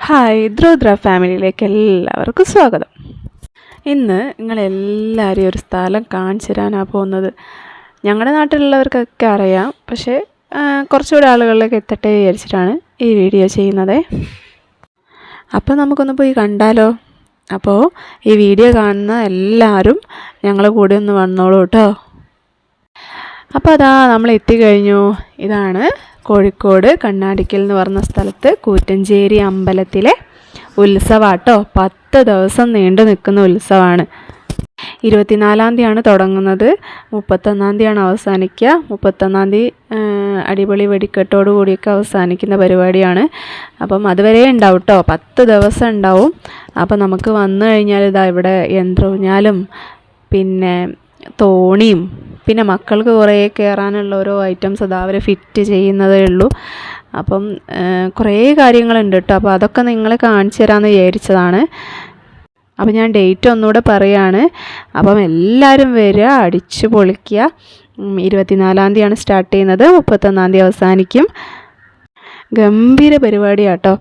Hi ദ്രുദ്ര ഫാമിലിയിലേക്ക് എല്ലാവർക്കും സ്വാഗതം. ഇന്ന് നിങ്ങളെല്ലാവരും ഒരു സ്ഥലം കാണിച്ചു തരാനാണ് പോകുന്നത്. ഞങ്ങളുടെ നാട്ടിലുള്ളവർക്കൊക്കെ അറിയാം, പക്ഷേ കുറച്ചുകൂടെ ആളുകളിലേക്ക് എത്തട്ടെ വിചാരിച്ചിട്ടാണ് ഈ വീഡിയോ ചെയ്യുന്നത്. അപ്പോൾ നമുക്കൊന്ന് പോയി കണ്ടാലോ? അപ്പോൾ ഈ വീഡിയോ കാണുന്ന എല്ലാവരും ഞങ്ങളെ കൂടെ ഒന്ന് വന്നോളൂ കേട്ടോ. അപ്പോൾ അതാ നമ്മൾ എത്തിക്കഴിഞ്ഞു. ഇതാണ് കോഴിക്കോട് കണ്ണാടിക്കൽ എന്ന് പറഞ്ഞ സ്ഥലത്ത് കൂറ്റഞ്ചേരി അമ്പലത്തിലെ ഉത്സവമാട്ടോ. 10 ദിവസം നീണ്ടു നിൽക്കുന്ന ഉത്സവമാണ്. 24-ാം തീയതിയാണ് തുടങ്ങുന്നത്, 31-ാം തീയതിയാണ് അവസാനിക്കുക. 31-ാം തീയതി അടിപൊളി വെടിക്കെട്ടോട് കൂടിയൊക്കെ അവസാനിക്കുന്ന പരിപാടിയാണ്. അപ്പം അതുവരെ ഉണ്ടാവും കേട്ടോ, 10 ദിവസം ഉണ്ടാവും. അപ്പം നമുക്ക് വന്നു കഴിഞ്ഞാൽ ഇതാ ഇവിടെ യന്ത്രൂഞ്ഞാലും പിന്നെ തോണിയും പിന്നെ മക്കൾക്ക് കുറേ കയറാനുള്ള ഓരോ ഐറ്റംസ് അതാ അവർ ഫിറ്റ് ചെയ്യുന്നതേ ഉള്ളൂ. അപ്പം കുറേ കാര്യങ്ങളുണ്ട് കേട്ടോ. അപ്പോൾ അതൊക്കെ നിങ്ങളെ കാണിച്ചു തരാമെന്ന് വിചാരിച്ചതാണ്. അപ്പം ഞാൻ ഡേറ്റ് ഒന്നുകൂടെ പറയുകയാണ്. അപ്പം എല്ലാവരും വരിക, അടിച്ചു പൊളിക്കുക. 24-ാം തീയതിയാണ് സ്റ്റാർട്ട് ചെയ്യുന്നത്, 31-ാം തീയതി അവസാനിക്കും. ഗംഭീര പരിപാടിയാട്ടോ.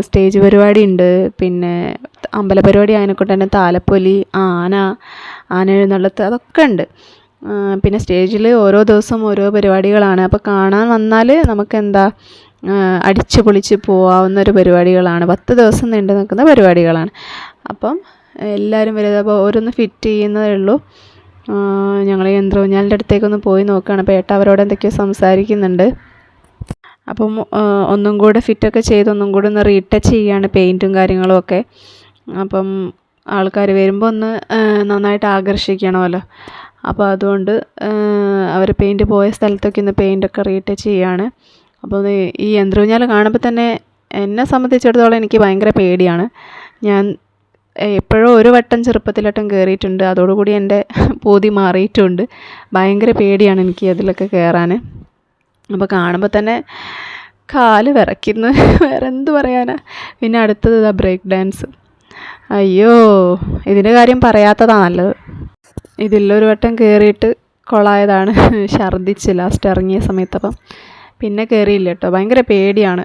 സ്റ്റേജ് പരിപാടി ഉണ്ട്, പിന്നെ അമ്പല പരിപാടി അതിനെക്കൊണ്ട് തന്നെ താലപ്പൊലി, ആന എഴുന്നള്ളത്ത് അതൊക്കെ ഉണ്ട്. പിന്നെ സ്റ്റേജിൽ ഓരോ ദിവസം ഓരോ പരിപാടികളാണ്. അപ്പോൾ കാണാൻ വന്നാൽ നമുക്കെന്താ അടിച്ചു പൊളിച്ച് പോകാവുന്നൊരു പരിപാടികളാണ്. 10 ദിവസം നീണ്ടു നിൽക്കുന്ന പരിപാടികളാണ്. അപ്പം എല്ലാവരും വരുന്നത്. അപ്പോൾ ഓരോന്ന് ഫിറ്റ് ചെയ്യുന്നതേ ഉള്ളൂ. ഞങ്ങൾ യന്ത്രൂഞ്ഞാലിൻ്റെ അടുത്തേക്കൊന്ന് പോയി നോക്കുകയാണ്. അപ്പോൾ ഏട്ടാ അവരോട് എന്തൊക്കെയോ സംസാരിക്കുന്നുണ്ട്. അപ്പം ഒന്നും കൂടെ ഫിറ്റൊക്കെ ചെയ്ത് ഒന്നും കൂടെ ഒന്ന് റീടച്ച് ചെയ്യുകയാണ്, പെയിൻറ്റും കാര്യങ്ങളും ഒക്കെ. അപ്പം ആൾക്കാർ വരുമ്പോൾ ഒന്ന് നന്നായിട്ട് ആകർഷിക്കണമല്ലോ. അപ്പോൾ അതുകൊണ്ട് അവർ പെയിൻറ്റ് പോയ സ്ഥലത്തൊക്കെ ഒന്ന് പെയിൻറ്റൊക്കെ റീടച്ച് ചെയ്യുകയാണ്. അപ്പോൾ ഈ യന്ത്രൂഞ്ഞാൽ കാണുമ്പോൾ തന്നെ എന്നെ സംബന്ധിച്ചിടത്തോളം എനിക്ക് ഭയങ്കര പേടിയാണ്. ഞാൻ എപ്പോഴോ ഒരു വട്ടം ചെറുപ്പത്തിലട്ടം കയറിയിട്ടുണ്ട്, അതോടുകൂടി എൻ്റെ പൂതി മാറിയിട്ടുണ്ട്. ഭയങ്കര പേടിയാണ് എനിക്ക് അതിലൊക്കെ കയറാൻ. അപ്പോൾ കാണുമ്പോൾ തന്നെ കാല് വിറയ്ക്കുന്നു, വേറെ എന്ത് പറയാനാ. പിന്നെ അടുത്തത് ഇതാ ബ്രേക്ക് ഡാൻസ്. അയ്യോ, ഇതിൻ്റെ കാര്യം പറയാത്തതാണ് നല്ലത്. ഇതിലൊരു വട്ടം കയറിയിട്ട് കൊളായതാണ്, ഛർദ്ദിച്ച് ലാസ്റ്റ് ഇറങ്ങിയ സമയത്ത്. അപ്പം പിന്നെ കയറിയില്ല കേട്ടോ, ഭയങ്കര പേടിയാണ്.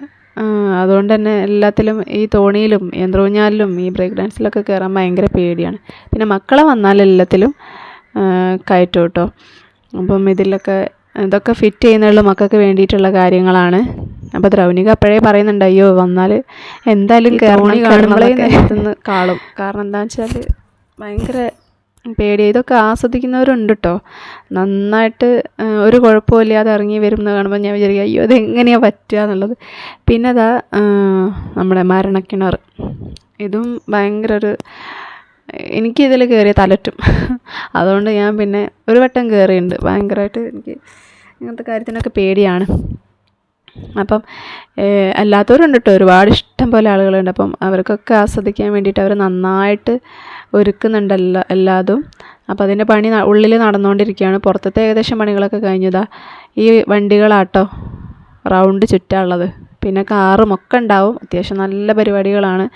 അതുകൊണ്ട് തന്നെ എല്ലാത്തിലും ഈ തോണിയിലും യന്ത്രൂഞ്ഞാലിലും ഈ ബ്രേക്ക് ഡാൻസിലൊക്കെ കയറാൻ ഭയങ്കര പേടിയാണ്. പിന്നെ മക്കളെ വന്നാൽ എല്ലാത്തിലും കയറ്റും കേട്ടോ. അപ്പം ഇതൊക്കെ ഫിറ്റ് ചെയ്യുന്നുള്ള മക്കൾക്ക് വേണ്ടിയിട്ടുള്ള കാര്യങ്ങളാണ്. അപ്പോൾ ദ്രൗനിക അപ്പോഴേ പറയുന്നുണ്ട്, അയ്യോ വന്നാൽ എന്തായാലും തോണി കാണുമ്പോഴേ നേരത്തുനിന്ന് കാളും. കാരണം എന്താണെന്ന് വെച്ചാൽ ഭയങ്കര പേടി. ഇതൊക്കെ ആസ്വദിക്കുന്നവരുണ്ട് കേട്ടോ, നന്നായിട്ട് ഒരു കുഴപ്പമില്ലാതെ ഇറങ്ങി വരുന്നത് കാണുമ്പോൾ ഞാൻ വിചാരിക്കും അയ്യോ ഇതെങ്ങനെയാണ് പറ്റുക എന്നുള്ളത്. പിന്നെ അതാ നമ്മുടെ മരണക്കിണർ, ഇതും ഭയങ്കര എനിക്കിതിൽ കയറിയ തലറ്റും. അതുകൊണ്ട് ഞാൻ പിന്നെ ഒരു വട്ടം കയറിയിട്ടുണ്ട്. ഭയങ്കരമായിട്ട് എനിക്ക് ഇങ്ങനത്തെ കാര്യത്തിനൊക്കെ പേടിയാണ്. അപ്പം അല്ലാത്തവരുണ്ട് കേട്ടോ, ഒരുപാട് ഇഷ്ടം പോലെ ആളുകളുണ്ട്. അപ്പം അവർക്കൊക്കെ ആസ്വദിക്കാൻ വേണ്ടിയിട്ട് അവർ നന്നായിട്ട് ഒരുക്കുന്നുണ്ട് എല്ലാതും. അപ്പോൾ അതിൻ്റെ പണി ഉള്ളിൽ നടന്നുകൊണ്ടിരിക്കുകയാണ്. പുറത്തത്തെ ഏകദേശം പണികളൊക്കെ കഴിഞ്ഞതാ. ഈ വണ്ടികളാട്ടോ റൗണ്ട് ചുറ്റാനുള്ളത്, പിന്നെ കാറും ഒക്കെ ഉണ്ടാവും. അത്യാവശ്യം നല്ല പരിപാടികളാണ്.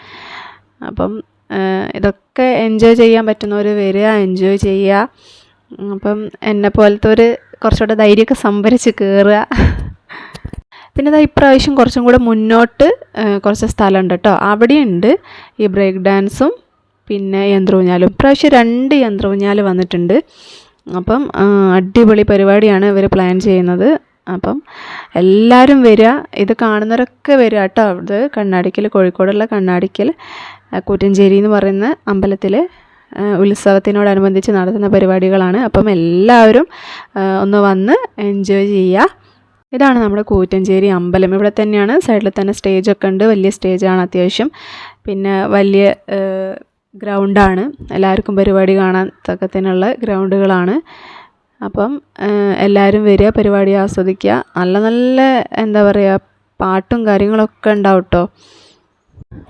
അപ്പം ഇതൊക്കെ എൻജോയ് ചെയ്യാൻ പറ്റുന്നവർ വരിക, എൻജോയ് ചെയ്യുക. അപ്പം എന്നെ പോലത്തെ കുറച്ചുകൂടെ ധൈര്യമൊക്കെ സംഭരിച്ച് കയറുക. പിന്നെ ഇതാ ഇപ്രാവശ്യം കുറച്ചും കൂടെ മുന്നോട്ട് കുറച്ച് സ്ഥലമുണ്ട് കേട്ടോ, അവിടെയുണ്ട് ഈ ബ്രേക്ക് ഡാൻസും പിന്നെ യന്ത്രൂഞ്ഞാലും. ഇപ്രാവശ്യം 2 യന്ത്രൂഞ്ഞാൽ വന്നിട്ടുണ്ട്. അപ്പം അടിപൊളി പരിപാടിയാണ് ഇവർ പ്ലാൻ ചെയ്യുന്നത്. അപ്പം എല്ലാവരും വരിക, ഇത് കാണുന്നവരൊക്കെ വരിക കേട്ടോ. ഇത് കണ്ണാടിക്കൽ, കോഴിക്കോടുള്ള കണ്ണാടിക്കൽ കൂറ്റഞ്ചേരി എന്ന് പറയുന്ന അമ്പലത്തിൽ ഉത്സവത്തിനോടനുബന്ധിച്ച് നടത്തുന്ന പരിപാടികളാണ്. അപ്പം എല്ലാവരും ഒന്ന് വന്ന് എൻജോയ് ചെയ്യുക. ഇതാണ് നമ്മുടെ കൂറ്റഞ്ചേരി അമ്പലം. ഇവിടെ തന്നെയാണ്, സൈഡിൽ തന്നെ സ്റ്റേജൊക്കെ ഉണ്ട്. വലിയ സ്റ്റേജാണ് അത്യാവശ്യം. പിന്നെ വലിയ ഗ്രൗണ്ടാണ്, എല്ലാവർക്കും പരിപാടി കാണാൻ തക്കത്തിനുള്ള ഗ്രൗണ്ടുകളാണ്. അപ്പം എല്ലാവരും വരിക, പരിപാടി ആസ്വദിക്കുക. നല്ല നല്ല എന്താ പറയുക പാട്ടും കാര്യങ്ങളൊക്കെ ഉണ്ടാവും കേട്ടോ.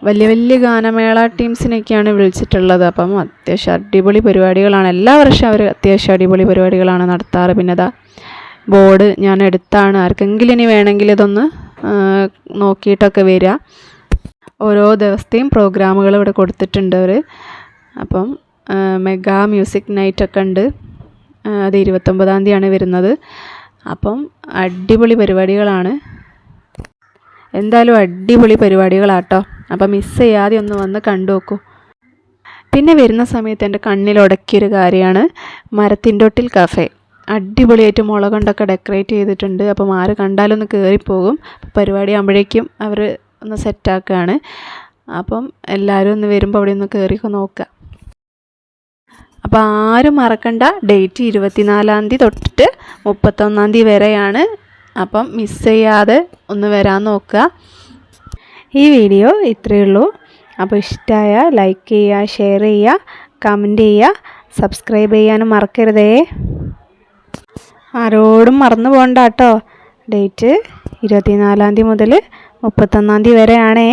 വലിയ വലിയ ഗാനമേള ടീംസിനൊക്കെയാണ് വിളിച്ചിട്ടുള്ളത്. അപ്പം അത്യാവശ്യം അടിപൊളി പരിപാടികളാണ്. എല്ലാ വർഷവും അവർ അത്യാവശ്യം അടിപൊളി പരിപാടികളാണ് നടത്താറ്. പിന്നെ അതാ ബോർഡ് ഞാൻ എടുത്താണ്, ആർക്കെങ്കിലും ഇനി വേണമെങ്കിൽ ഇതൊന്ന് നോക്കിയിട്ടൊക്കെ വരിക. ഓരോ ദിവസത്തെയും പ്രോഗ്രാമുകൾ ഇവിടെ കൊടുത്തിട്ടുണ്ട് അവർ. അപ്പം മെഗാ മ്യൂസിക് നൈറ്റൊക്കെ ഉണ്ട്. അത് 29-ാം തീയതിയാണ് വരുന്നത്. അപ്പം അടിപൊളി പരിപാടികളാണ്, എന്തായാലും അടിപൊളി പരിപാടികളാട്ടോ. അപ്പം മിസ് ചെയ്യാതെ ഒന്ന് വന്ന് കണ്ടു നോക്കൂ. പിന്നെ വരുന്ന സമയത്ത് എൻ്റെ കണ്ണിൽ ഉടക്കിയൊരു കാര്യമാണ് മരത്തിൻതൊട്ടിൽ കഫേ. അടിപൊളിയായിട്ട് മുള കൊണ്ടൊക്കെ ഡെക്കറേറ്റ് ചെയ്തിട്ടുണ്ട്. അപ്പം ആര് കണ്ടാലൊന്ന് കയറിപ്പോകും. പരിപാടി ആകുമ്പോഴേക്കും അവർ ഒന്ന് സെറ്റാക്കുകയാണ്. അപ്പം എല്ലാവരും ഒന്ന് വരുമ്പോൾ അവിടെ ഒന്ന് കയറിയൊക്കെ നോക്കുക. അപ്പോൾ ആരും മറക്കണ്ട, ഡേറ്റ് 24 തൊട്ടിട്ട് 31 വരെയാണ്. അപ്പം മിസ് ചെയ്യാതെ ഒന്ന് വരാൻ നോക്കുക. ഈ വീഡിയോ ഇത്രയേ ഉള്ളൂ. അപ്പോൾ ഇഷ്ടമായ ലൈക്ക് ചെയ്യുക, ഷെയർ ചെയ്യുക, കമൻറ്റ് ചെയ്യുക, സബ്സ്ക്രൈബ് ചെയ്യാനും മറക്കരുതേ. ആരോടും മറന്നു പോകണ്ട കേട്ടോ. ഡേറ്റ് 24 മുതൽ 31 വരെയാണേ.